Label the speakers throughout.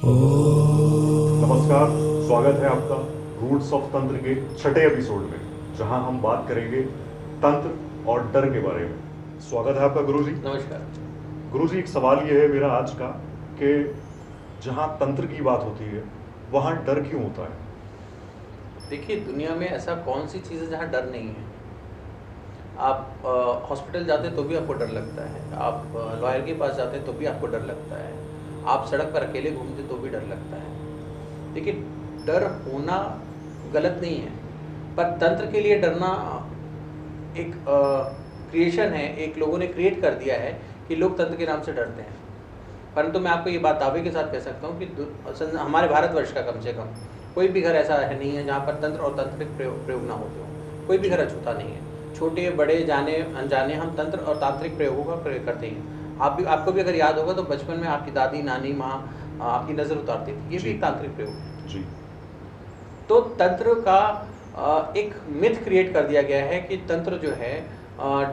Speaker 1: नमस्कार। स्वागत है आपका रूट्स ऑफ तंत्र के छठे एपिसोड में, जहां हम बात करेंगे तंत्र और डर के बारे में। स्वागत है आपका गुरुजी।
Speaker 2: नमस्कार।
Speaker 1: गुरुजी, एक सवाल ये है मेरा आज का कि जहां तंत्र की बात होती है वहां डर क्यों होता है?
Speaker 2: देखिए, दुनिया में ऐसा कौन सी चीज़ है जहाँ डर नहीं है। आप हॉस्पिटल जाते हैं तो भी आपको डर लगता है, आप लॉयर के पास जाते हैं तो भी आपको डर लगता है, आप सड़क पर अकेले घूमते तो भी डर लगता है। देखिए, डर होना गलत नहीं है, पर तंत्र के लिए डरना एक क्रिएशन है, एक लोगों ने क्रिएट कर दिया है कि लोग तंत्र के नाम से डरते हैं। परंतु मैं आपको ये बात दावे के साथ कह सकता हूँ कि हमारे भारतवर्ष का कम से कम कोई भी घर ऐसा है नहीं है जहाँ पर तंत्र और तांत्रिक प्रयोग ना होते हो। कोई भी घर अछूता नहीं है। छोटे बड़े जाने अनजाने हम तंत्र और तांत्रिक प्रयोगों का प्रयोग करते हैं। आपको भी अगर याद होगा तो बचपन में आपकी दादी नानी माँ आपकी नज़र उतारती थी, ये भी एक तांत्रिक प्रयोग है
Speaker 1: जी।
Speaker 2: तो तंत्र का एक मिथ क्रिएट कर दिया गया है कि तंत्र जो है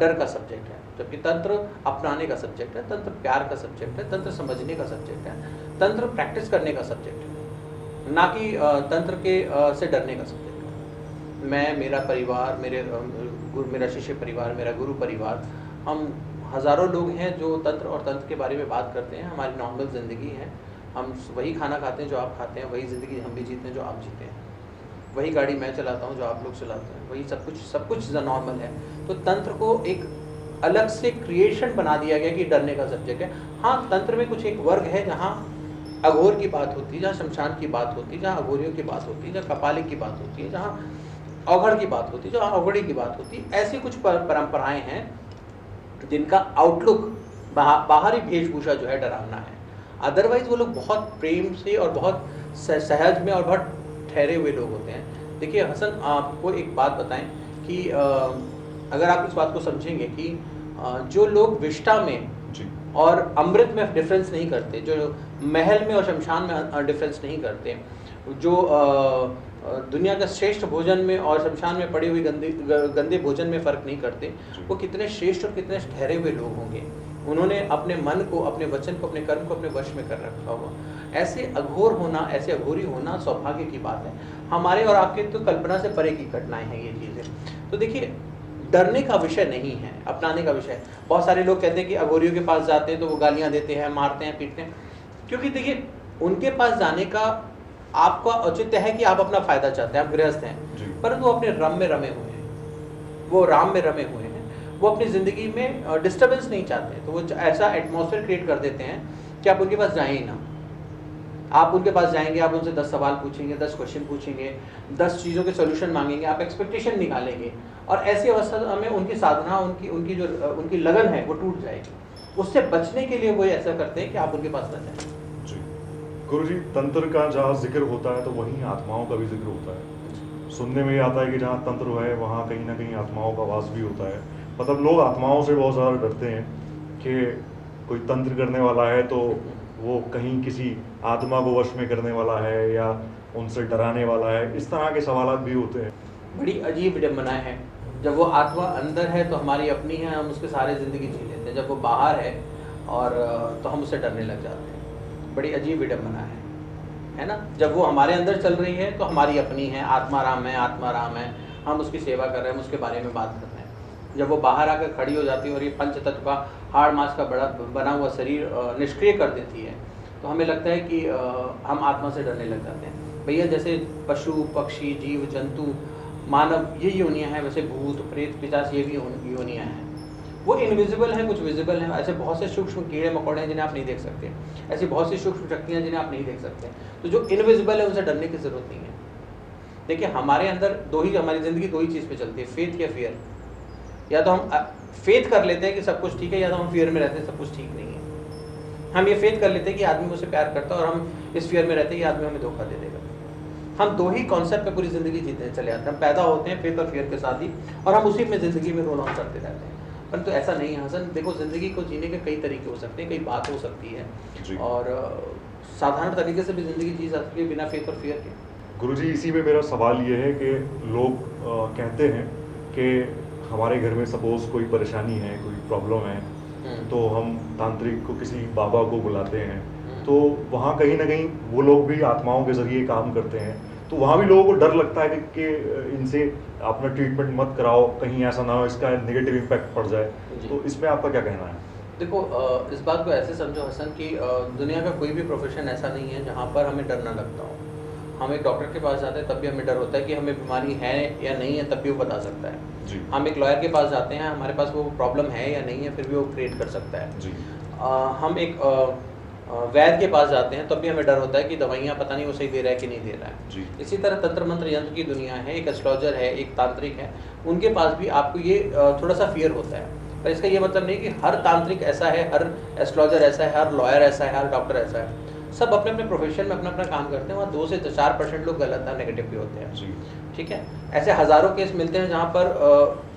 Speaker 2: डर का सब्जेक्ट है, जबकि तंत्र अपनाने का सब्जेक्ट है, तंत्र प्यार का सब्जेक्ट है, तंत्र समझने का सब्जेक्ट है, तंत्र प्रैक्टिस करने का सब्जेक्ट है, ना कि तंत्र के से डरने का सब्जेक्ट है। मैं, मेरा परिवार, मेरा शिष्य परिवार, मेरा गुरु परिवार, हम हज़ारों लोग हैं जो तंत्र और तंत्र के बारे में बात करते हैं। हमारी नॉर्मल ज़िंदगी है, हम वही खाना खाते हैं जो आप खाते हैं, वही ज़िंदगी हम भी जीते हैं जो आप जीते हैं, वही गाड़ी मैं चलाता हूँ जो आप लोग चलाते हैं, वही सब कुछ नॉर्मल है। तो तंत्र को एक अलग से क्रिएशन बना दिया गया कि डरने का सब्जेक्ट है। हाँ, तंत्र में कुछ एक वर्ग है जहाँ अघोर की बात होती है, जहाँ शमशान की बात होती है, जहाँ अघोरियों की बात होती है, जहाँ कपालिक की बात होती है, जहाँ अवघड़ की बात होती है, जहाँ अवघड़ी की बात होती है। ऐसी कुछ परंपराएं हैं जिनका आउटलुक बाहरी वेशभूषा जो है डरावना है। अदरवाइज वो लोग बहुत प्रेम से और बहुत सहज में और बहुत ठहरे हुए लोग होते हैं। देखिए हसन, आपको एक बात बताएं कि अगर आप इस बात को समझेंगे कि जो लोग विष्ठा में
Speaker 1: जी।
Speaker 2: और अमृत में डिफरेंस नहीं करते, जो महल में और शमशान में डिफरेंस नहीं करते, जो दुनिया का श्रेष्ठ भोजन में और शमशान में पड़ी हुई गंदे भोजन में फ़र्क नहीं करते, वो कितने श्रेष्ठ और कितने ठहरे हुए लोग होंगे। उन्होंने अपने मन को, अपने वचन को, अपने कर्म को अपने वश में कर रखा हुआ। ऐसे अघोर होना, ऐसे अघोरी होना सौभाग्य की बात है। हमारे और आपके तो कल्पना से परे की घटनाएं हैं ये चीज़ें। तो देखिए, डरने का विषय नहीं है, अपनाने का विषय है। बहुत सारे लोग कहते हैं कि अघोरियों के पास जाते हैं तो वो गालियाँ देते हैं, मारते हैं, पीटते हैं, क्योंकि देखिए उनके पास जाने का आपका औचित्य है कि आप अपना फायदा चाहते हैं, आप गृहस्थ हैं, परंतु वो अपने रम में रमे हुए हैं, वो राम में रमे हुए हैं, वो अपनी ज़िंदगी में डिस्टर्बेंस नहीं चाहते। तो वो ऐसा एटमॉस्फेयर क्रिएट कर देते हैं कि आप उनके पास जाएं ही ना। आप उनके पास जाएंगे, आप उनसे 10 सवाल पूछेंगे, 10 क्वेश्चन पूछेंगे, 10 चीज़ों के सोल्यूशन मांगेंगे, आप एक्सपेक्टेशन निकालेंगे, और ऐसी अवस्था में उनकी साधना, उनकी लगन है वो टूट जाएगी। उससे बचने के लिए वो ऐसा करते हैं कि आप उनके पास न जाएं।
Speaker 1: गुरुजी, तंत्र का जहाँ जिक्र होता है तो वहीं आत्माओं का भी जिक्र होता है। सुनने में आता है कि जहाँ तंत्र है वहाँ कहीं ना कहीं आत्माओं का वास भी होता है। मतलब लोग आत्माओं से बहुत ज़्यादा डरते हैं कि कोई तंत्र करने वाला है तो वो कहीं किसी आत्मा को वश में करने वाला है या उनसे डराने वाला है। इस तरह के सवाल भी होते हैं।
Speaker 2: बड़ी अजीब विडम्बनाएं हैं। जब वो आत्मा अंदर है तो हमारी अपनी है, हम उसके सारे ज़िंदगी जी लेते हैं। जब वो बाहर है और तो हम उससे डरने लग जाते हैं। बड़ी अजीब विडम्बना है ना। जब वो हमारे अंदर चल रही है तो हमारी अपनी है, आत्मा राम है, हम उसकी सेवा कर रहे हैं, हम उसके बारे में बात कर रहे हैं। जब वो बाहर आकर खड़ी हो जाती है और ये पंच तत्व का हाड़ मांस का बना हुआ शरीर निष्क्रिय कर देती है, तो हमें लगता है कि हम आत्मा से डरने लग जाते हैं। भैया, जैसे पशु पक्षी जीव जंतु मानव ये योनियाँ हैं, वैसे भूत प्रेत पिशाच ये भी योनियाँ हैं। वो इनविजिबल है, कुछ विजिबल है। ऐसे बहुत से सूक्ष्म कीड़े मकोड़े हैं जिन्हें आप नहीं देख सकते, ऐसी बहुत सी सूक्ष्म शक्तियाँ जिन्हें आप नहीं देख सकते। तो जो इनविजिबल है उनसे डरने की जरूरत नहीं है। देखिए, हमारे अंदर हमारी ज़िंदगी दो ही चीज़ पे चलती है, फेथ या फियर। या तो हम फेथ कर लेते हैं कि सब कुछ ठीक है, या तो हम फियर में रहते हैं सब कुछ ठीक नहीं है। हम ये फेथ कर लेते हैं कि आदमी मुझसे प्यार करता है, और हम इस फियर में रहते हैं कि आदमी हमें धोखा दे देगा। हम दो ही कॉन्सेप्ट पे पूरी ज़िंदगी जीते चले जाते हैं। हम पैदा होते हैं फेथ और फियर के साथ ही, और हम उसी में ज़िंदगी में रोल ऑन करते रहते हैं। परंतु ऐसा नहीं है हसन। देखो, ज़िंदगी को जीने के कई तरीके हो सकते हैं, कई बात हो सकती है, और साधारण तरीके से भी ज़िंदगी जी जा सकती है बिना फेथ और फियर के।
Speaker 1: गुरुजी, इसी में मेरा सवाल ये है कि लोग कहते हैं कि हमारे घर में सपोज कोई परेशानी है, कोई प्रॉब्लम है, तो हम तांत्रिक को, किसी बाबा को बुलाते हैं, तो वहाँ कहीं ना कहीं वो लोग भी आत्माओं के जरिए काम करते हैं, तो वहाँ भी लोगों को डर लगता है कि इनसे अपना ट्रीटमेंट मत कराओ, कहीं ऐसा ना हो इसका नेगेटिव इम्पैक्ट पड़ जाए।
Speaker 2: जी।
Speaker 1: तो इसमें आपका क्या कहना है?
Speaker 2: देखो, इस बात को ऐसे समझो हसन कि दुनिया का कोई भी प्रोफेशन ऐसा नहीं है जहाँ पर हमें डर ना लगता हो। हम एक डॉक्टर के पास जाते हैं तब भी हमें डर होता है कि हमें बीमारी है या नहीं है, तब भी वो बता सकता है।
Speaker 1: जी
Speaker 2: हम एक लॉयर के पास जाते हैं, हमारे पास वो प्रॉब्लम है या नहीं है, फिर भी वो क्रिएट कर सकता है।
Speaker 1: जी
Speaker 2: हम एक वैद्य के पास जाते हैं तब भी हमें डर होता है कि दवाइयाँ पता नहीं वो सही दे रहा है कि नहीं दे रहा है।
Speaker 1: जी
Speaker 2: इसी तरह तंत्र मंत्र यंत्र की दुनिया है, एक एस्ट्रोलॉजर है, एक तांत्रिक है, उनके पास भी आपको ये थोड़ा सा फियर होता है। पर इसका ये मतलब नहीं कि हर तांत्रिक ऐसा है, हर एस्ट्रोलॉजर ऐसा है, हर लॉयर ऐसा है, हर डॉक्टर ऐसा है। सब अपने अपने प्रोफेशन में अपना अपना काम करते हैं। वहाँ 2 से 4% लोग गलत है, नेगेटिव भी होते हैं।
Speaker 1: जी
Speaker 2: ठीक है, ऐसे हज़ारों केस मिलते हैं जहाँ पर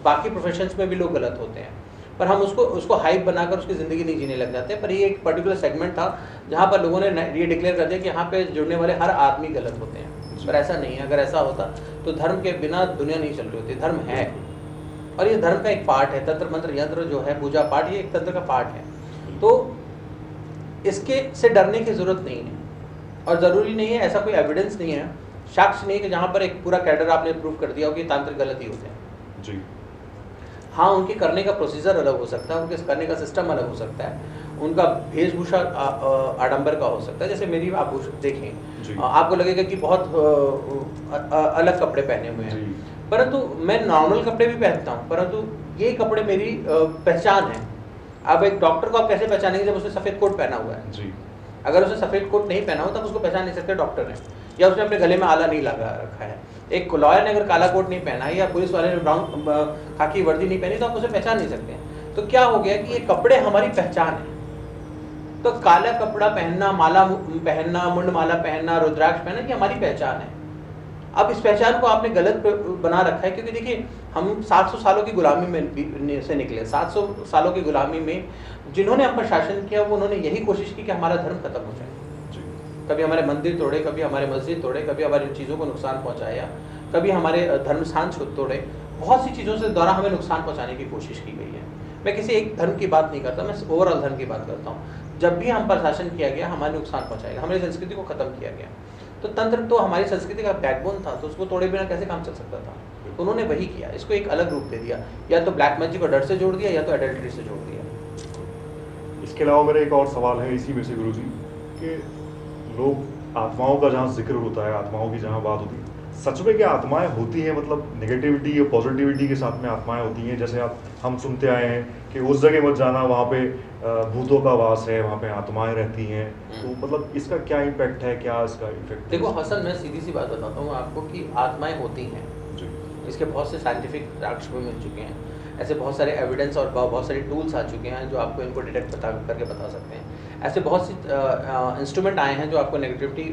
Speaker 2: बाकी प्रोफेशंस में भी लोग गलत होते हैं, पर हम उसको हाइप बनाकर उसकी ज़िंदगी नहीं जीने लग जाते हैं। पर ये एक पर्टिकुलर सेगमेंट था जहाँ पर लोगों ने ये डिक्लेयर कर दिया कि यहाँ पे जुड़ने वाले हर आदमी गलत होते हैं। पर ऐसा नहीं है। अगर ऐसा होता तो धर्म के बिना दुनिया नहीं चल रही होती। धर्म है और ये धर्म का एक पार्ट है। तंत्र मंत्र यंत्र जो है, पूजा पाठ, ये एक तंत्र का पार्ट है। तो इसके से डरने की ज़रूरत नहीं है और ज़रूरी नहीं है, ऐसा कोई एविडेंस नहीं है, साक्ष्य नहीं है कि जहाँ पर एक पूरा कैडर आपने प्रूव कर दिया हो कि तांत्रिक गलत ही होते हैं।
Speaker 1: जी
Speaker 2: हाँ, उनके करने का प्रोसीजर अलग हो सकता है, उनके करने का सिस्टम अलग हो सकता है, उनका वेशभूषा आडंबर का हो सकता है। जैसे मेरी आप
Speaker 1: जी।
Speaker 2: देखें, आपको लगेगा कि बहुत अलग कपड़े पहने हुए हैं,
Speaker 1: जी
Speaker 2: परंतु मैं नॉर्मल कपड़े भी पहनता हूँ, परंतु ये कपड़े मेरी पहचान है। अब एक डॉक्टर को आप कैसे पहचानेंगे जब उसने सफ़ेद कोट पहना हुआ है?
Speaker 1: जी
Speaker 2: अगर उसने सफ़ेद कोट नहीं पहना हो तब उसको पहचान नहीं सकते डॉक्टर है, या उसने अपने गले में आला नहीं लगा रखा है। एक लॉयर ने अगर काला कोट नहीं पहना है या पुलिस वाले ने ब्राउन खाकी वर्दी नहीं पहनी तो आप उसे पहचान नहीं सकते हैं। तो क्या हो गया कि ये कपड़े हमारी पहचान है। तो काला कपड़ा पहनना, माला पहनना, मुंड माला पहनना, रुद्राक्ष पहनना, ये हमारी पहचान है। अब इस पहचान को आपने गलत बना रखा है, क्योंकि देखिए हम 700 सालों की गुलामी में से निकले। 700 सालों की गुलामी में जिन्होंने हम पर शासन किया वो उन्होंने यही कोशिश की कि हमारा धर्म खत्म हो जाए।
Speaker 1: जी
Speaker 2: कभी हमारे मंदिर तोड़े, कभी हमारे मस्जिद तोड़े, कभी हमारी चीज़ों को नुकसान पहुंचाया, कभी हमारे धर्म स्थान तोड़े। बहुत सी चीज़ों से द्वारा हमें नुकसान पहुंचाने की कोशिश की गई है। मैं किसी एक धर्म की बात नहीं करता, मैं ओवरऑल धर्म की बात करता हूँ। जब भी हम पर शासन किया गया हमारे नुकसान पहुँचाएगा, हमारी संस्कृति को ख़त्म किया गया। तो तंत्र तो हमारी संस्कृति का बैकबोन था, तो उसको तोड़े बिना कैसे काम चल सकता था? तो उन्होंने वही किया, इसको एक अलग रूप दे दिया, या तो ब्लैक मैजिक को डर से जोड़ दिया या तो एडल्ट्री से जोड़ दिया।
Speaker 1: इसके अलावा मेरा एक और सवाल है इसी में से गुरुजी, कि लोग आत्माओं का जहाँ जिक्र होता है, आत्माओं की जहाँ बात होती है, सच में क्या आत्माएं होती हैं? मतलब नेगेटिविटी या पॉजिटिविटी के साथ में आत्माएं होती हैं? जैसे हम सुनते आए हैं कि उस जगह मत जाना, वहाँ पे भूतों का वास है, वहाँ पे आत्माएं रहती हैं। तो मतलब इसका क्या इम्पैक्ट है, क्या इसका इफेक्ट?
Speaker 2: देखो हसन, मैं सीधी सी बात बताता हूँ आपको कि आत्माएं होती हैं।
Speaker 1: जी
Speaker 2: इसके बहुत से साइंटिफिक साक्ष्य भी मिल चुके हैं, ऐसे बहुत सारे एविडेंस और बहुत सारे टूल्स आ चुके हैं जो आपको इनको डिटेक्ट करके बता सकते हैं। ऐसे बहुत सी इंस्ट्रूमेंट आए हैं जो आपको नेगेटिविटी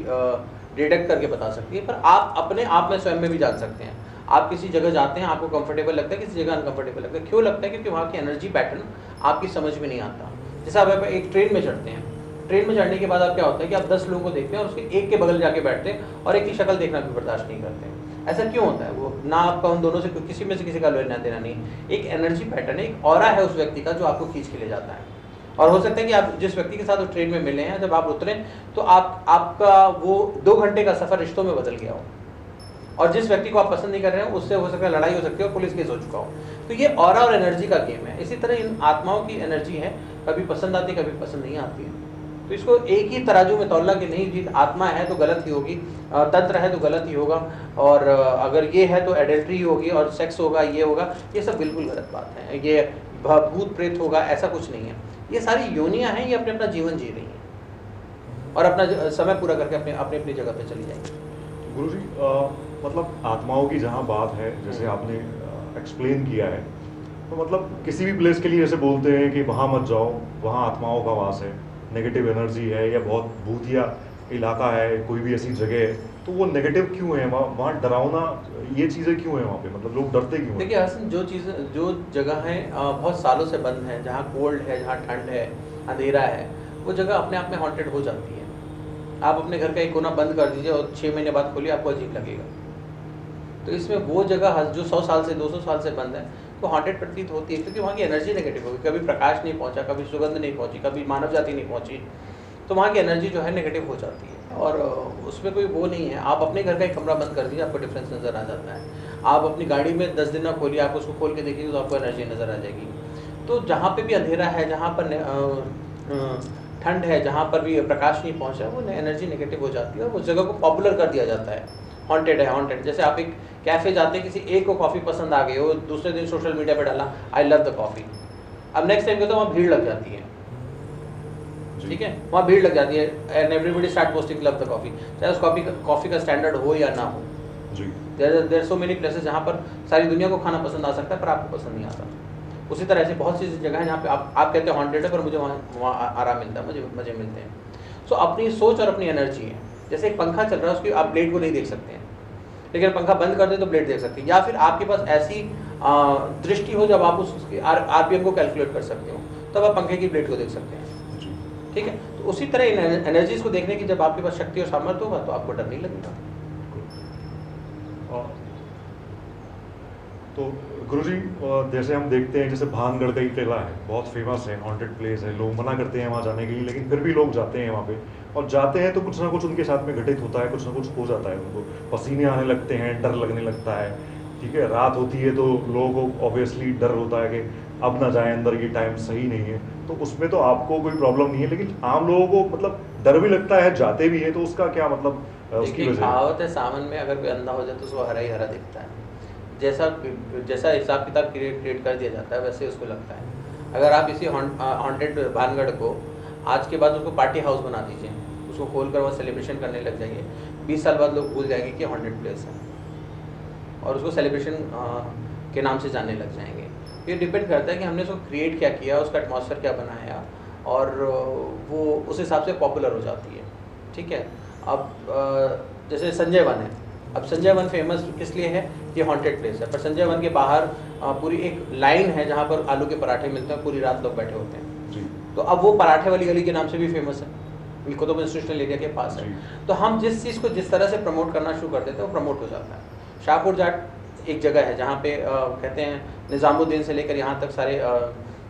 Speaker 2: डिटेक्ट करके बता सकती है। पर आप अपने आप में स्वयं में भी जान सकते हैं। आप किसी जगह जाते हैं, आपको कंफर्टेबल लगता है, किसी जगह अनकंफर्टेबल लगता है। क्यों लगता है? क्योंकि वहाँ की एनर्जी पैटर्न आपकी समझ में नहीं आता। जैसे आप एक ट्रेन में चढ़ते हैं, ट्रेन में चढ़ने के बाद आप क्या होता है कि आप 10 लोगों को देखते हैं और उसके एक के बगल जाके बैठते हैं और एक की शक्ल देखना भी बर्दाश्त नहीं करते। ऐसा क्यों होता है? वो ना आपका उन दोनों से किसी में से किसी का लेना देना नहीं, एक एनर्जी पैटर्न है, एक ऑरा है उस व्यक्ति का जो आपको खींच के ले जाता है। और हो सकता है कि आप जिस व्यक्ति के साथ उस ट्रेन में मिले हैं, जब आप उतरे तो आपका वो 2 घंटे का सफ़र रिश्तों में बदल गया हो, और जिस व्यक्ति को आप पसंद नहीं कर रहे हैं उससे हो सकता है लड़ाई हो सकती है और पुलिस केस हो चुका हो। तो ये ऑरा और एनर्जी का गेम है। इसी तरह इन आत्माओं की एनर्जी है, कभी पसंद आती है, कभी पसंद नहीं आती है। तो इसको एक ही तराजू में तौलना कि नहीं जी आत्मा है तो गलत ही होगी, तंत्र है तो गलत ही होगा, और अगर ये है तो एडल्ट्री होगी और सेक्स होगा, ये होगा, ये सब बिल्कुल गलत बात है। ये भूत प्रेत होगा, ऐसा कुछ नहीं है। ये सारी योनियां हैं, ये अपने अपना जीवन जी रही हैं और अपना समय पूरा करके अपनी जगह पे चली जाएंगी।
Speaker 1: गुरुजी, मतलब आत्माओं की जहाँ बात है, जैसे आपने एक्सप्लेन किया है, तो मतलब किसी भी प्लेस के लिए जैसे बोलते हैं कि वहाँ मत जाओ, वहाँ आत्माओं का वास है, नेगेटिव एनर्जी है, या बहुत भूतिया इलाका है, कोई भी ऐसी जगह है, तो वो नेगेटिव क्यों है? वहाँ डरावना ये चीज़ें क्यों हैं? वहाँ पे मतलब लोग डरते क्यों हैं?
Speaker 2: देखिए हसन, जो जगह है बहुत सालों से बंद है, जहाँ कोल्ड है, जहाँ ठंड है, अंधेरा है, वो जगह अपने आप में हॉन्टेड हो जाती है। आप अपने घर का एक कोना बंद कर दीजिए और 6 महीने बाद खोलिए, आपको अजीब लगेगा। तो इसमें वो जगह जो 100 साल से 200 साल से बंद है वो हॉन्टेड प्रतीत होती है, क्योंकि वहाँ की एनर्जी नेगेटिव होगी। कभी प्रकाश नहीं पहुँचा, कभी सुगंध नहीं पहुँची, कभी मानव जाति नहीं पहुँची। तो वहाँ की एनर्जी जो है नेगेटिव हो जाती है। और उसमें कोई वो नहीं है, आप अपने घर का एक कमरा बंद कर दीजिए, आपको डिफरेंस नज़र आ जाता है। आप अपनी गाड़ी में 10 दिन ना खोलिए, आप उसको खोल के देखिए तो आपको एनर्जी नज़र आ जाएगी। तो जहाँ पे भी अंधेरा है, जहाँ पर ठंड है, जहाँ पर भी प्रकाश नहीं पहुँचा, वो एनर्जी नेगेटिव हो जाती है और उस जगह को पॉपुलर कर दिया जाता है। हॉन्टेड है, हॉन्टेड। जैसे आप एक कैफ़े जाते हैं, किसी एक को कॉफ़ी पसंद आ गई हो, दूसरे दिन सोशल मीडिया पे डाला आई लव द कॉफ़ी, अब नेक्स्ट टाइम तो वहाँ भीड़ लग जाती है, ठीक है, वहाँ भीड़ लग जाती है and everybody start posting love the coffee, चाहे उस कॉफ़ी का स्टैंडर्ड हो या ना हो। देयर सो मेनी प्लेसेस जहाँ पर सारी दुनिया को खाना पसंद आ सकता है पर आपको पसंद नहीं आता। उसी तरह से बहुत सी जगह है जहाँ पे आप कहते हैं हॉन्टेड है पर मुझे वहाँ आराम मिलता है, मुझे मज़े मिलते हैं। सो अपनी सोच और अपनी एनर्जी है। जैसे एक पंखा चल रहा है, उसकी आप ब्लेड को नहीं देख सकते हैं, लेकिन पंखा बंद कर दे तो ब्लेड देख सकते हैं। या फिर आपके पास ऐसी दृष्टि हो जब आप उसकी आरपीएम को कैलकुलेट कर सकते हो, तब आप पंखे की ब्लेड को देख सकते हैं, ठीक है। तो उसी तरह इन एनर्जीज को देखने की जब आपके पास शक्ति और सामर्थ्य होगा तो आपको डर नहीं लगेगा।
Speaker 1: तो गुरुजी, जैसे हम देखते हैं, जैसे भानगढ़ का ही किला है, बहुत फेमस है, हॉन्टेड प्लेस है, लोग मना करते हैं वहाँ जाने के लिए, लेकिन फिर भी लोग जाते हैं वहाँ पे। और जाते हैं तो कुछ ना कुछ उनके साथ में घटित होता है, कुछ ना कुछ हो जाता है, उनको पसीने आने लगते हैं, डर लगने लगता है, ठीक है। रात होती है तो लोगों को ऑब्वियसली डर होता है कि अब ना जाए अंदर, ये टाइम सही नहीं है। तो उसमें तो आपको कोई प्रॉब्लम नहीं है, लेकिन आम लोगों को मतलब डर भी लगता है, जाते भी हैं, तो उसका क्या मतलब उसकी वजह?
Speaker 2: कहावत है, सावन में अगर कोई अंधा हो जाए तो उसको हरा ही हरा दिखता है। जैसा हिसाब किताब क्रिएट कर दिया जाता है वैसे उसको लगता है। अगर आप इसी हॉन्टेड भानगढ़ को आज के बाद उसको पार्टी हाउस बना दीजिए, उसको खोल कर वहाँ सेलिब्रेशन करने लग जाइए, 20 साल बाद लोग भूल जाएंगे कि हॉन्टेड प्लेस है और उसको सेलिब्रेशन के नाम से जानने लग जाएंगे। ये डिपेंड करता है कि हमने उसको क्रिएट क्या किया, उसका एटमॉस्फेयर क्या बनाया, और वो उस हिसाब से पॉपुलर हो जाती है, ठीक है। अब जैसे संजय वन है, अब संजय वन फेमस इसलिए है कि हॉन्टेड प्लेस है, पर संजय वन के बाहर पूरी एक लाइन है जहाँ पर आलू के पराठे मिलते हैं, पूरी रात लोग बैठे होते हैं जी। तो अब वो पराठे वाली गली के नाम से भी फेमस है, कुतुब इंस्टीट्यूशनल एरिया के पास है। तो हम जिस चीज़ को जिस तरह से प्रमोट करना शुरू कर देते हैं वो प्रमोट हो जाता है। शाहपुर जाट एक जगह है जहाँ पे कहते हैं निज़ामुद्दीन से लेकर यहाँ तक सारे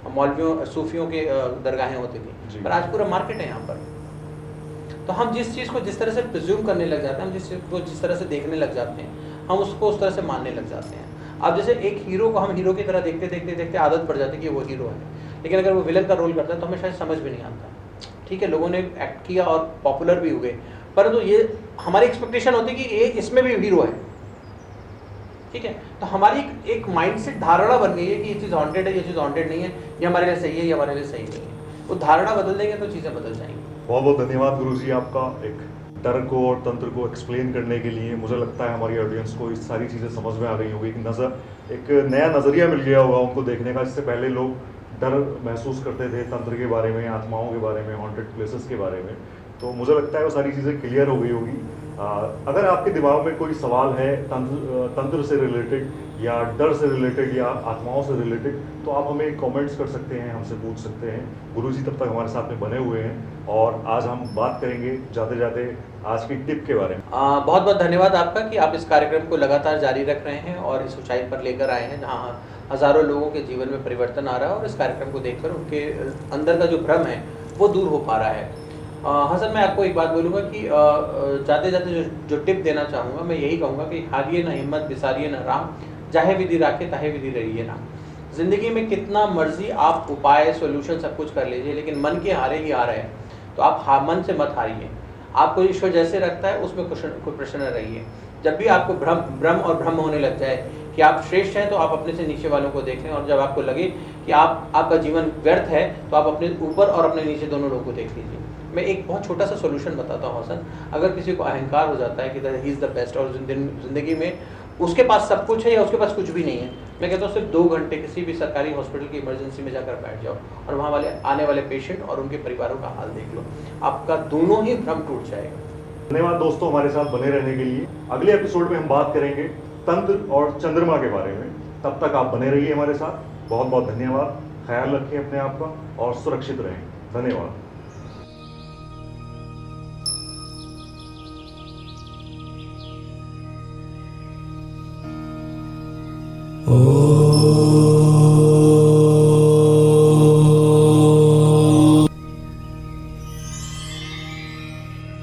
Speaker 2: मौलवियों सूफियों के दरगाहें होती थी, पर आज पूरा मार्केट है यहाँ पर। तो हम जिस चीज़ को जिस तरह से प्रिज्यूम करने लग जाते हैं, हम जिस चीज़ को जिस तरह से देखने लग जाते हैं, हम उसको उस तरह से मानने लग जाते हैं। अब जैसे एक हीरो को हम हीरो की तरह देखते देखते देखते आदत पड़ जाती है कि वो हीरो है, लेकिन अगर वो विलन का रोल करता है तो हमें शायद समझ भी नहीं आता, ठीक है। लोगों ने एक्ट किया और पॉपुलर भी हुए, परंतु ये हमारी एक्सपेक्टेशन होती है कि ये इसमें भी हीरो है, ठीक है। तो हमारी एक माइंडसेट धारणा बन गई है कि ये चीज़ हॉन्टेड है, ये चीज़ हॉन्टेड नहीं है, ये हमारे लिए सही है, ये हमारे लिए सही नहीं है। वो धारणा बदल देंगे तो चीज़ें बदल जाएंगी।
Speaker 1: बहुत बहुत धन्यवाद गुरुजी आपका एक डर को और तंत्र को एक्सप्लेन करने के लिए। मुझे लगता है हमारी ऑडियंस को इस सारी चीज़ें समझ में आ गई होगी, एक नया नज़रिया मिल गया होगा उनको देखने का। इससे पहले लोग डर महसूस करते थे तंत्र के बारे में, आत्माओं के बारे में, हॉन्टेड प्लेसेस के बारे में। तो मुझे लगता है वो सारी चीज़ें क्लियर हो गई होगी। अगर आपके दिमाग में कोई सवाल है तंत्र से रिलेटेड या डर से रिलेटेड या आत्माओं से रिलेटेड, तो आप हमें कमेंट्स कर सकते हैं, हमसे पूछ सकते हैं। गुरुजी तब तक हमारे साथ में बने हुए हैं और आज हम बात करेंगे जाते जाते आज की टिप के बारे में।
Speaker 2: बहुत बहुत धन्यवाद आपका कि आप इस कार्यक्रम को लगातार जारी रख रहे हैं और इस ऊंचाई पर लेकर आए हैं जहाँ हज़ारों लोगों के जीवन में परिवर्तन आ रहा है और इस कार्यक्रम को देखकर उनके अंदर का जो भ्रम है वो दूर हो पा रहा है। हसन, मैं आपको एक बात बोलूँगा कि जाते जाते जो टिप देना चाहूँगा, मैं यही कहूँगा कि हारिए ना हिम्मत, बिसारिए ना राम, जाहे विधि राखे ताहे विधि रहिए ना। ज़िंदगी में कितना मर्जी आप उपाय सोल्यूशन सब कुछ कर लीजिए, लेकिन मन के हारे ही आ रहे हैं, तो आप मन से मत हारिए। आपको ईश्वर जैसे रखता है उसमें कोई प्रश्न न रहिए। जब भी आपको भ्रम होने लग जाए कि आप श्रेष्ठ हैं, तो आप अपने से नीचे वालों को देखें, और जब आपको लगे कि आपका जीवन व्यर्थ है, तो आप अपने ऊपर और अपने नीचे दोनों लोगों को देख लीजिए। मैं एक बहुत छोटा सा सोल्यूशन बताता हूँ हसन। अगर किसी को अहंकार हो जाता है कि ही इज़ द बेस्ट और ज़िंदगी में उसके पास सब कुछ है या उसके पास कुछ भी नहीं है, मैं कहता हूँ सिर्फ 2 घंटे किसी भी सरकारी हॉस्पिटल की इमरजेंसी में जाकर बैठ जाओ और वहाँ वाले आने वाले पेशेंट और उनके परिवारों का हाल देख लो, आपका दोनों ही भ्रम टूट जाएगा।
Speaker 1: धन्यवाद दोस्तों हमारे साथ बने रहने के लिए। अगले एपिसोड में हम बात करेंगे तंत्र और चंद्रमा के बारे में। तब तक आप बने रहिए हमारे साथ। बहुत बहुत धन्यवाद। ख्याल रखिए अपने आप का और सुरक्षित रहें। धन्यवाद।